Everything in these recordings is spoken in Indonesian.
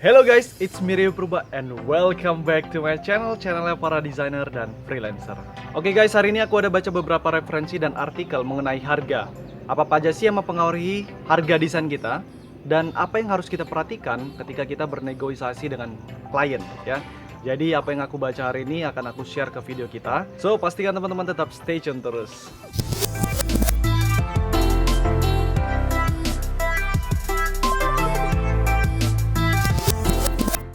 Hello guys, it's me Rio Purba and welcome back to my channelnya para desainer dan freelancer. Oke guys, hari ini aku ada baca beberapa referensi dan artikel mengenai harga. Apa aja sih yang mempengaruhi harga desain kita dan apa yang harus kita perhatikan ketika kita bernegosiasi dengan klien ya. Jadi apa yang aku baca hari ini akan aku share ke video kita. So pastikan teman-teman tetap stay tune terus.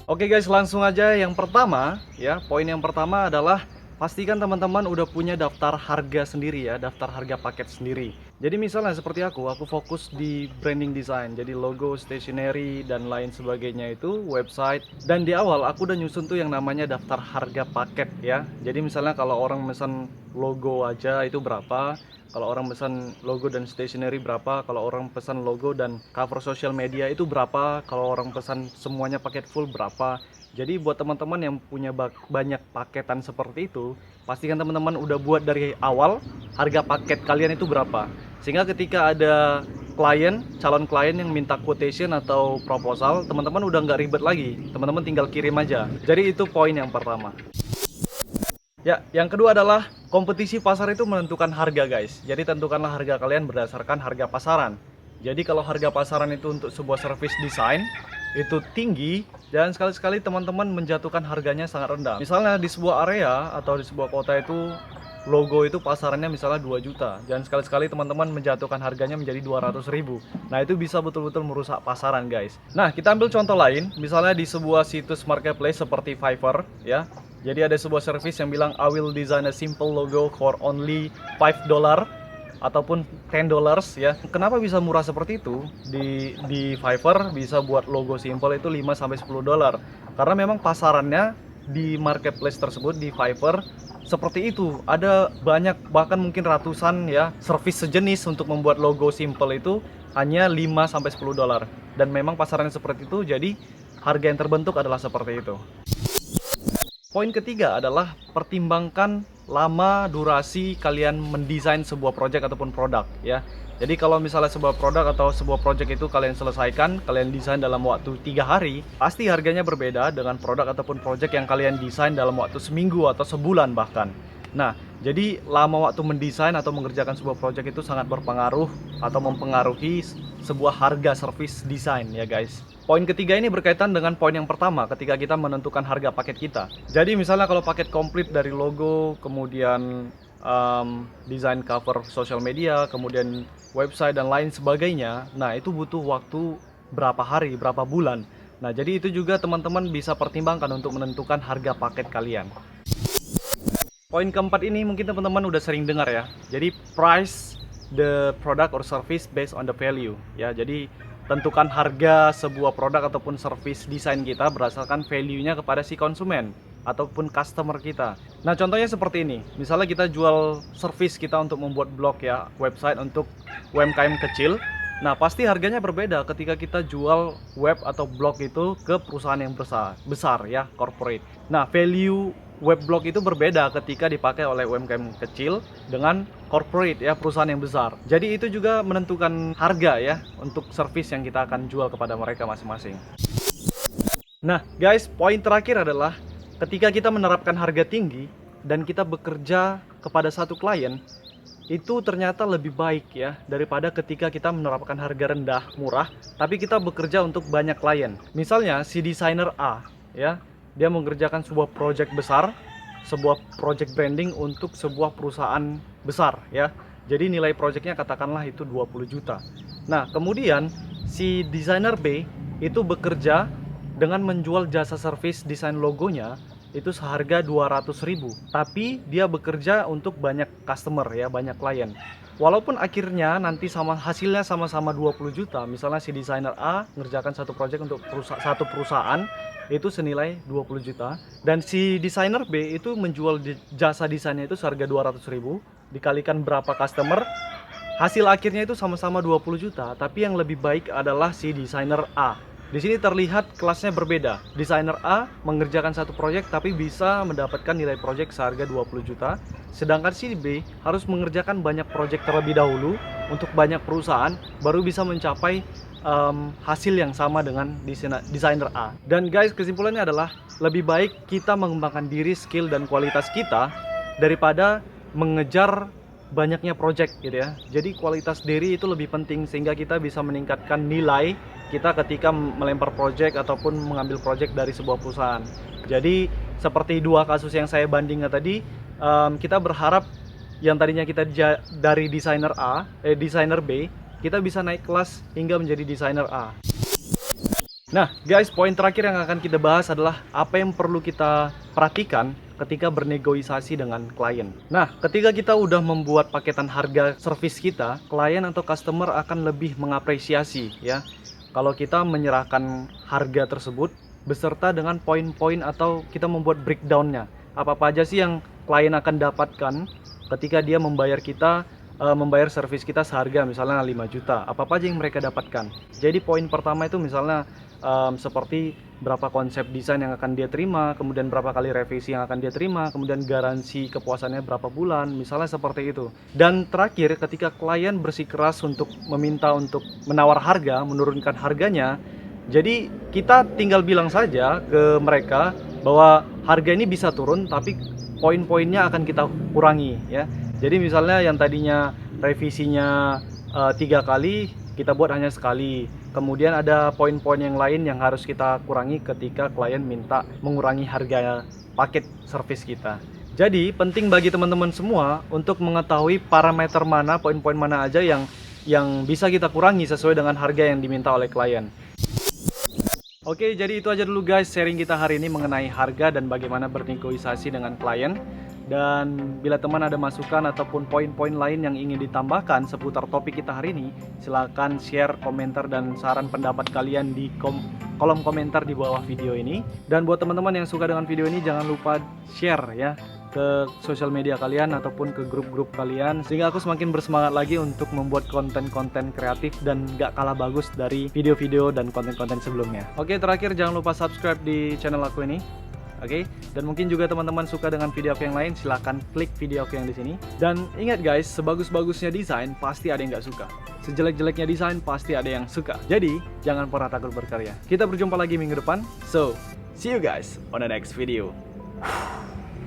Oke guys, langsung aja yang pertama ya. Poin yang pertama adalah pastikan teman-teman udah punya daftar harga sendiri ya, daftar harga paket sendiri. Jadi misalnya seperti aku fokus di branding design, jadi logo, stationery dan lain sebagainya itu, website. Dan di awal aku udah nyusun tuh yang namanya daftar harga paket ya. Jadi misalnya kalau orang pesan logo aja itu berapa, kalau orang pesan logo dan stationery berapa, kalau orang pesan logo dan cover social media itu berapa, kalau orang pesan semuanya paket full berapa. Jadi buat teman-teman yang punya banyak paketan seperti itu, pastikan teman-teman udah buat dari awal harga paket kalian itu berapa. Sehingga ketika ada klien, calon klien yang minta quotation atau proposal, teman-teman udah nggak ribet lagi, teman-teman tinggal kirim aja. Jadi itu poin yang pertama. Ya, yang kedua adalah kompetisi pasar itu menentukan harga guys. Jadi tentukanlah harga kalian berdasarkan harga pasaran. Jadi kalau harga pasaran itu untuk sebuah service design itu tinggi, dan sekali-sekali teman-teman menjatuhkan harganya sangat rendah. Misalnya di sebuah area atau di sebuah kota itu logo itu pasarannya misalnya 2 juta, dan sekali-sekali teman-teman menjatuhkan harganya menjadi 200.000. Nah itu bisa betul-betul merusak pasaran guys. Nah kita ambil contoh lain, misalnya di sebuah situs marketplace seperti Fiverr ya. Jadi ada sebuah service yang bilang I will design a simple logo for only $5 ataupun $10 ya. Kenapa bisa murah seperti itu? Di Fiverr bisa buat logo simple itu 5-10 dolar. Karena memang pasarannya di marketplace tersebut di Fiverr seperti itu. Ada banyak, bahkan mungkin ratusan ya service sejenis untuk membuat logo simple itu hanya 5-10 dolar. Dan memang pasarannya seperti itu, jadi harga yang terbentuk adalah seperti itu. Poin ketiga adalah pertimbangkan lama durasi kalian mendesain sebuah project ataupun produk ya. Jadi kalau misalnya sebuah produk atau sebuah project itu kalian selesaikan, kalian desain dalam waktu 3 hari, pasti harganya berbeda dengan produk ataupun project yang kalian desain dalam waktu seminggu atau sebulan bahkan. Nah, jadi lama waktu mendesain atau mengerjakan sebuah project itu sangat berpengaruh atau mempengaruhi sebuah harga service desain ya guys. Poin ketiga ini berkaitan dengan poin yang pertama ketika kita menentukan harga paket kita. Jadi misalnya kalau paket komplit dari logo, kemudian desain cover social media, kemudian website dan lain sebagainya, nah itu butuh waktu berapa hari, berapa bulan. Nah jadi itu juga teman-teman bisa pertimbangkan untuk menentukan harga paket kalian. Poin keempat ini mungkin teman-teman udah sering dengar ya. Jadi price the product or service based on the value ya. Jadi tentukan harga sebuah produk ataupun service desain kita berdasarkan value-nya kepada si konsumen ataupun customer kita. Nah contohnya seperti ini, misalnya kita jual service kita untuk membuat blog ya, website untuk UMKM kecil. Nah pasti harganya berbeda ketika kita jual web atau blog itu ke perusahaan yang besar ya, corporate. Nah value web blog itu berbeda ketika dipakai oleh UMKM kecil dengan corporate ya, perusahaan yang besar. Jadi itu juga menentukan harga ya untuk service yang kita akan jual kepada mereka masing-masing. Nah guys, poin terakhir adalah ketika kita menerapkan harga tinggi dan kita bekerja kepada satu klien, itu ternyata lebih baik ya daripada ketika kita menerapkan harga rendah, murah, tapi kita bekerja untuk banyak klien. Misalnya si desainer A ya, dia mengerjakan sebuah project besar, sebuah project branding untuk sebuah perusahaan besar ya. Jadi nilai projectnya katakanlah itu 20 juta. Nah kemudian si desainer B itu bekerja dengan menjual jasa service desain logonya itu seharga 200.000. Tapi dia bekerja untuk banyak customer ya, banyak klien. Walaupun akhirnya nanti hasilnya sama-sama 20 juta, misalnya si desainer A ngerjakan satu project untuk satu perusahaan itu senilai 20 juta, dan si desainer B itu menjual jasa desainnya itu seharga 200.000, dikalikan berapa customer, hasil akhirnya itu sama-sama 20 juta, tapi yang lebih baik adalah si desainer A. Di sini terlihat kelasnya berbeda. Desainer A mengerjakan satu proyek tapi bisa mendapatkan nilai proyek seharga 20 juta. Sedangkan si B harus mengerjakan banyak proyek terlebih dahulu untuk banyak perusahaan baru bisa mencapai hasil yang sama dengan desainer A. Dan guys, kesimpulannya adalah lebih baik kita mengembangkan diri, skill dan kualitas kita daripada mengejar banyaknya project gitu ya. Jadi kualitas diri itu lebih penting sehingga kita bisa meningkatkan nilai kita ketika melempar project ataupun mengambil project dari sebuah perusahaan. Jadi seperti dua kasus yang saya bandingkan tadi, kita berharap yang tadinya kita dari desainer B, kita bisa naik kelas hingga menjadi desainer A. Nah guys, poin terakhir yang akan kita bahas adalah apa yang perlu kita perhatikan ketika bernegosiasi dengan klien. Nah, ketika kita udah membuat paketan harga servis kita, klien atau customer akan lebih mengapresiasi ya kalau kita menyerahkan harga tersebut beserta dengan poin-poin atau kita membuat breakdownnya. Apa-apa aja sih yang klien akan dapatkan ketika dia membayar kita, membayar servis kita seharga misalnya 5 juta. Apa-apa aja yang mereka dapatkan. Jadi poin pertama itu misalnya seperti berapa konsep desain yang akan dia terima, kemudian berapa kali revisi yang akan dia terima, kemudian garansi kepuasannya berapa bulan, misalnya seperti itu. Dan terakhir, ketika klien bersikeras untuk meminta untuk menawar harga, menurunkan harganya, jadi kita tinggal bilang saja ke mereka bahwa harga ini bisa turun, tapi poin-poinnya akan kita kurangi ya. Jadi misalnya yang tadinya revisinya 3 kali, kita buat hanya sekali. Kemudian ada poin-poin yang lain yang harus kita kurangi ketika klien minta mengurangi harga paket servis kita. Jadi penting bagi teman-teman semua untuk mengetahui parameter mana, poin-poin mana aja yang bisa kita kurangi sesuai dengan harga yang diminta oleh klien. Oke, jadi itu aja dulu guys sharing kita hari ini mengenai harga dan bagaimana bernegosiasi dengan klien. Dan bila teman ada masukan ataupun poin-poin lain yang ingin ditambahkan seputar topik kita hari ini, silahkan share, komentar, dan saran pendapat kalian di kolom komentar di bawah video ini. Dan buat teman-teman yang suka dengan video ini, jangan lupa share ya ke sosial media kalian ataupun ke grup-grup kalian, sehingga aku semakin bersemangat lagi untuk membuat konten-konten kreatif dan gak kalah bagus dari video-video dan konten-konten sebelumnya. Oke, terakhir jangan lupa subscribe di channel aku ini. Oke, dan mungkin juga teman-teman suka dengan video aku yang lain, silahkan klik video aku yang di sini. Dan ingat guys, sebagus-bagusnya desain pasti ada yang nggak suka. Sejelek-jeleknya desain pasti ada yang suka. Jadi jangan pernah takut berkarya. Kita berjumpa lagi minggu depan. So, see you guys on the next video.